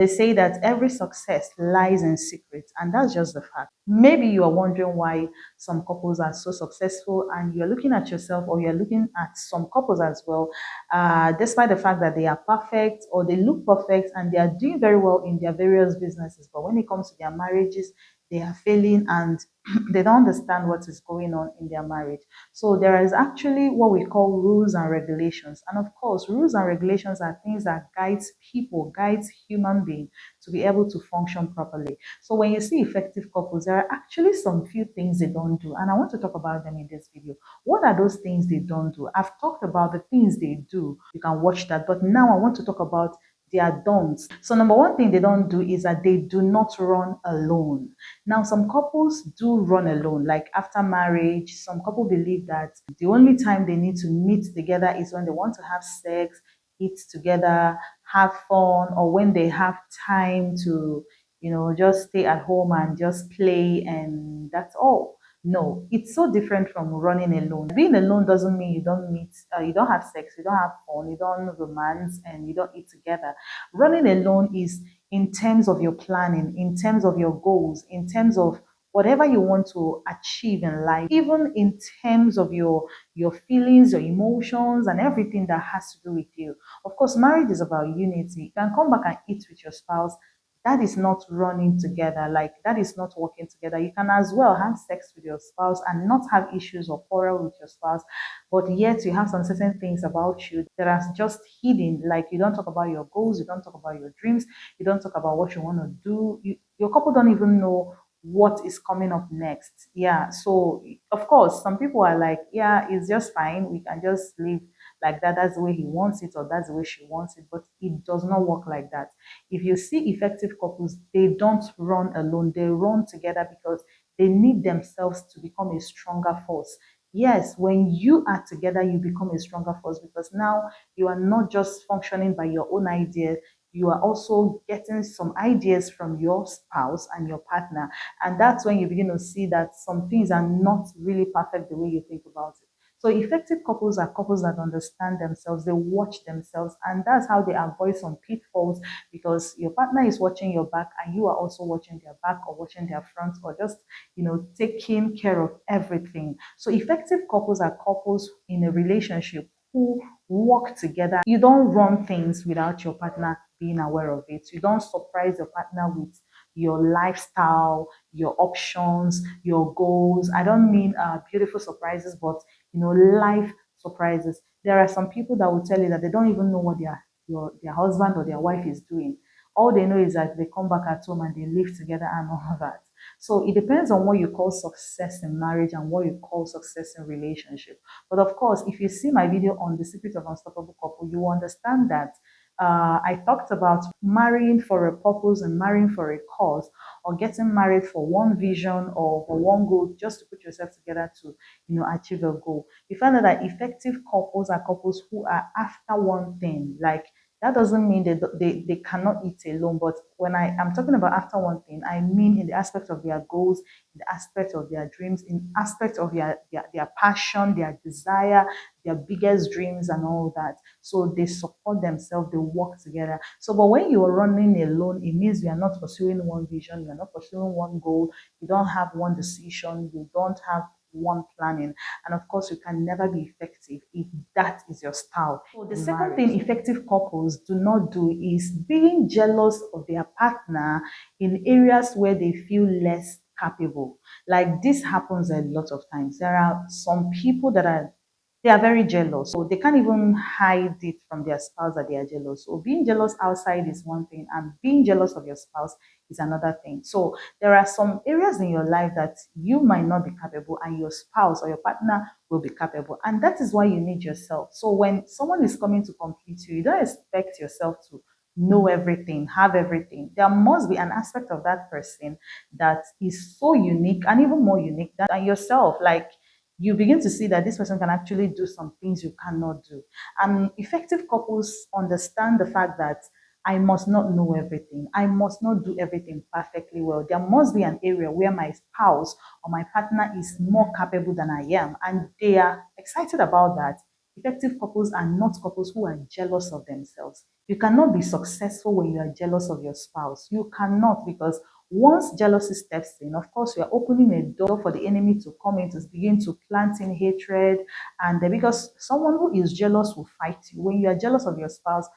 They say that every success lies in secret, and that's just the fact. Maybe you are wondering why some couples are so successful, and you're looking at yourself or you're looking at some couples as well, despite the fact that they are perfect or they look perfect and they are doing very well in their various businesses. But when it comes to their marriages, they are failing and they don't understand what is going on in their marriage. So there is actually what we call rules and regulations. And of course, rules and regulations are things that guides people, guides human beings to be able to function properly. So when you see effective couples, there are actually some few things they don't do. And I want to talk about them in this video. What are those things they don't do? I've talked about the things they do. You can watch that. But now I want to talk about their don'ts. So number one thing they don't do is that they do not run alone. Now, some couples do run alone, like after marriage. Some couple believe that the only time they need to meet together is when they want to have sex, eat together, have fun, or when they have time to, just stay at home and just play, and that's all. No, it's so different from running alone. Being alone doesn't mean you don't meet, you don't have sex, you don't have fun, you don't romance, and you don't eat together. Running alone is in terms of your planning, in terms of your goals, in terms of whatever you want to achieve in life, even in terms of your feelings, your emotions, and everything that has to do with you. Of course, marriage is about unity. You can come back and eat with your spouse. That is not running together, like that is not working together. You can as well have sex with your spouse and not have issues or quarrel with your spouse, but yet you have some certain things about you that are just hidden. Like you don't talk about your goals, you don't talk about your dreams, you don't talk about what you want to do. Your couple don't even know what is coming up next. Yeah. So of course, some people are like, yeah, it's just fine. We can just live like that. That's the way he wants it, or that's the way she wants it. But it does not work like that. If you see effective couples, they don't run alone. They run together because they need themselves to become a stronger force. Yes, when you are together, you become a stronger force because now you are not just functioning by your own ideas, you are also getting some ideas from your spouse and your partner. And that's when you begin to see that some things are not really perfect the way you think about it. So effective couples are couples that understand themselves, they watch themselves, and that's how they avoid some pitfalls because your partner is watching your back and you are also watching their back or watching their front or just, taking care of everything. So effective couples are couples in a relationship who work together. You don't run things without your partner being aware of it. You don't surprise your partner with your lifestyle, your options, your goals. I don't mean beautiful surprises, but life surprises. There are some people that will tell you that they don't even know what their husband or their wife is doing. All they know is that they come back at home and they live together and all of that. So it depends on what you call success in marriage and what you call success in relationship. But of course, if you see my video on the secret of unstoppable couple, you understand that I talked about marrying for a purpose and marrying for a cause, or getting married for one vision or for one goal, just to put yourself together to, achieve a goal. You find out that effective couples are couples who are after one thing. Like that doesn't mean they cannot eat alone. But when I am talking about after one thing, I mean in the aspect of their goals, in the aspect of their dreams, in aspect of their passion, their desire, their biggest dreams and all that. So they support themselves, they work together. So, but when you are running alone, it means you are not pursuing one vision, you are not pursuing one goal, you don't have one decision, you don't have one planning, and of course you can never be effective if that is your style. So the second thing effective couples do not do is being jealous of their partner in areas where they feel less capable. Like this happens a lot of times. There are some people that are they are very jealous. So they can't even hide it from their spouse that they are jealous. So being jealous outside is one thing, and being jealous of your spouse is another thing. So there are some areas in your life that you might not be capable, and your spouse or your partner will be capable. And that is why you need yourself. So when someone is coming to complete you, you don't expect yourself to know everything, have everything. There must be an aspect of that person that is so unique and even more unique than yourself. Like you begin to see that this person can actually do some things you cannot do. And effective couples understand the fact that I must not know everything. I must not do everything perfectly well. There must be an area where my spouse or my partner is more capable than I am. And they are excited about that. Effective couples are not couples who are jealous of themselves. You cannot be successful when you are jealous of your spouse. You cannot, because once jealousy steps in, of course, you are opening a door for the enemy to come in to begin to plant in hatred. And because someone who is jealous will fight you. When you are jealous of your spouse,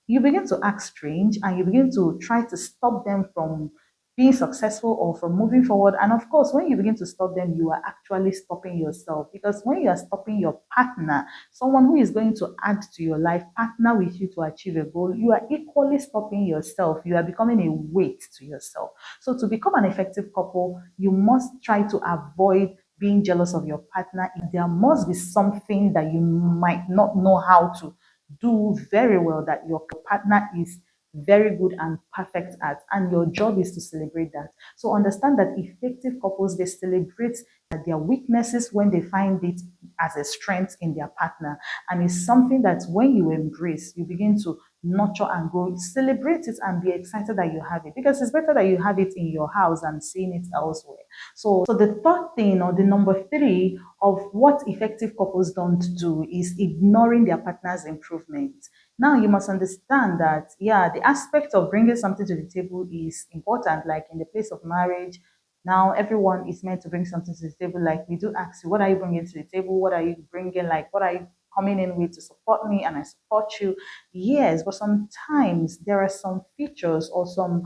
you begin to act strange and you begin to try to stop them from being successful or from moving forward. And of course, when you begin to stop them, you are actually stopping yourself, because when you are stopping your partner, someone who is going to add to your life, partner with you to achieve a goal, you are equally stopping yourself. You are becoming a weight to yourself. So to become an effective couple, you must try to avoid being jealous of your partner. There must be something that you might not know how to do very well, that your partner is very good and perfect at, and your job is to celebrate that. So understand that effective couples, they celebrate their weaknesses when they find it as a strength in their partner, and it's something that when you embrace, you begin to nurture and grow. Celebrate it and be excited that you have it, because it's better that you have it in your house than seeing it elsewhere. So the third thing, or the number three of what effective couples don't do, is ignoring their partner's improvement. Now you must understand that, yeah, the aspect of bringing something to the table is important. Like in the place of marriage, now everyone is meant to bring something to the table. Like we do ask you, what are you bringing to the table? What are you bringing? Like, what are you coming in with to support me, and I support you? Yes, but sometimes there are some features or some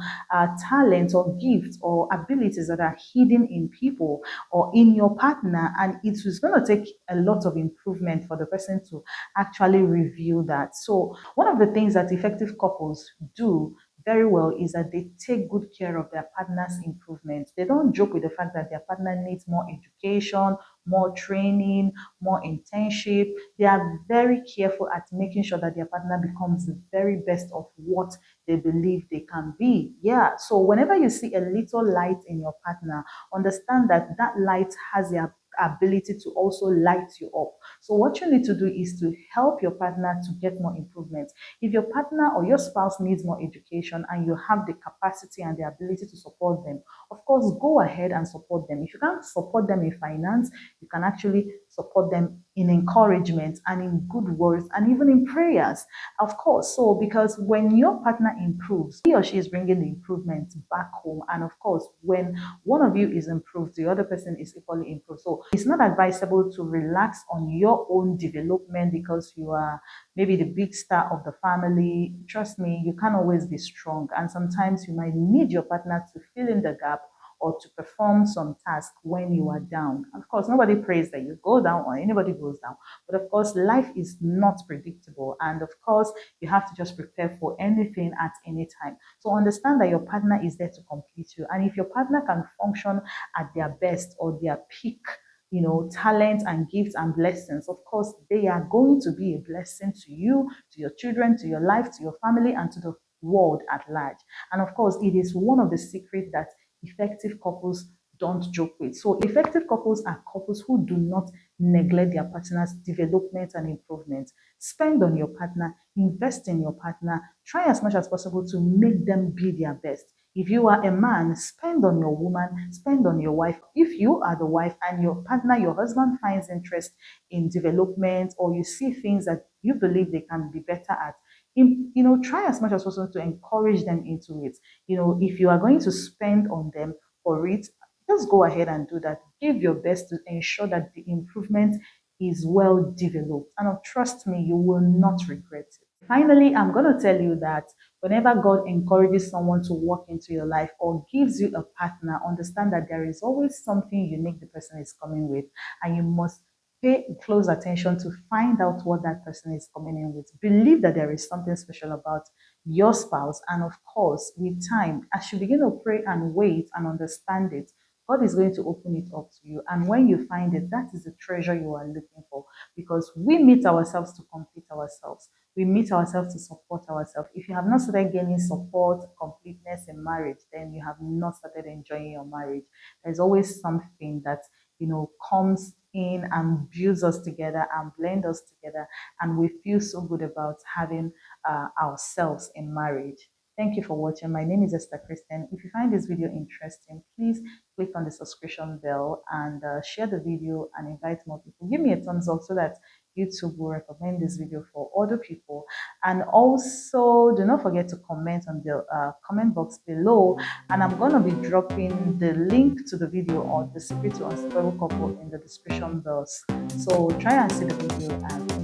talents or gifts or abilities that are hidden in people or in your partner, and it is going to take a lot of improvement for the person to actually reveal that. So one of the things that effective couples do very well is that they take good care of their partner's improvement. They don't joke with the fact that their partner needs more education, more training, more internship. They are very careful at making sure that their partner becomes the very best of what they believe they can be. Yeah. So whenever you see a little light in your partner, understand that that light has the ability to also light you up. So what you need to do is to help your partner to get more improvement. If your partner or your spouse needs more education and you have the capacity and the ability to support them, of course, go ahead and support them. If you can't support them in finance, you can actually support them in encouragement and in good words and even in prayers, of course. So because when your partner improves, he or she is bringing the improvement back home. And of course, when one of you is improved, the other person is equally improved. So it's not advisable to relax on your own development because you are maybe the big star of the family. Trust me, you can't always be strong. And sometimes you might need your partner to fill in the gap or to perform some task when you are down. Of course, nobody prays that you go down or anybody goes down. But of course, life is not predictable. And of course, you have to just prepare for anything at any time. So understand that your partner is there to complete you. And if your partner can function at their best or their peak, talent and gifts and blessings, of course, they are going to be a blessing to you, to your children, to your life, to your family, and to the world at large. And of course, it is one of the secrets that effective couples don't joke with. So effective couples are couples who do not neglect their partner's development and improvement. Spend on your partner, invest in your partner, try as much as possible to make them be their best. If you are a man, spend on your woman, spend on your wife. If you are the wife and your partner, your husband finds interest in development, or you see things that you believe they can be better at, try as much as possible to encourage them into it. If you are going to spend on them for it, just go ahead and do that. Give your best to ensure that the improvement is well developed. And trust me, you will not regret it. Finally, I'm going to tell you that whenever God encourages someone to walk into your life or gives you a partner, understand that there is always something unique the person is coming with, and you must pay close attention to find out what that person is coming in with. Believe that there is something special about your spouse, and of course, with time, as you begin to pray and wait and understand it, God is going to open it up to you. And when you find it, that is the treasure you are looking for, because we meet ourselves to complete ourselves. We meet ourselves to support ourselves. If you have not started gaining support, completeness in marriage, then you have not started enjoying your marriage. There's always something that, comes in and builds us together and blend us together. And we feel so good about having ourselves in marriage. Thank you for watching. My name is Esther Christian. If you find this video interesting, please click on the subscription bell and share the video and invite more people. Give me a thumbs up so that YouTube will recommend this video for other people. And also, do not forget to comment on the comment box below. And I'm going to be dropping the link to the video on The Secret to Unstoppable Couple in the description box. So try and see the video and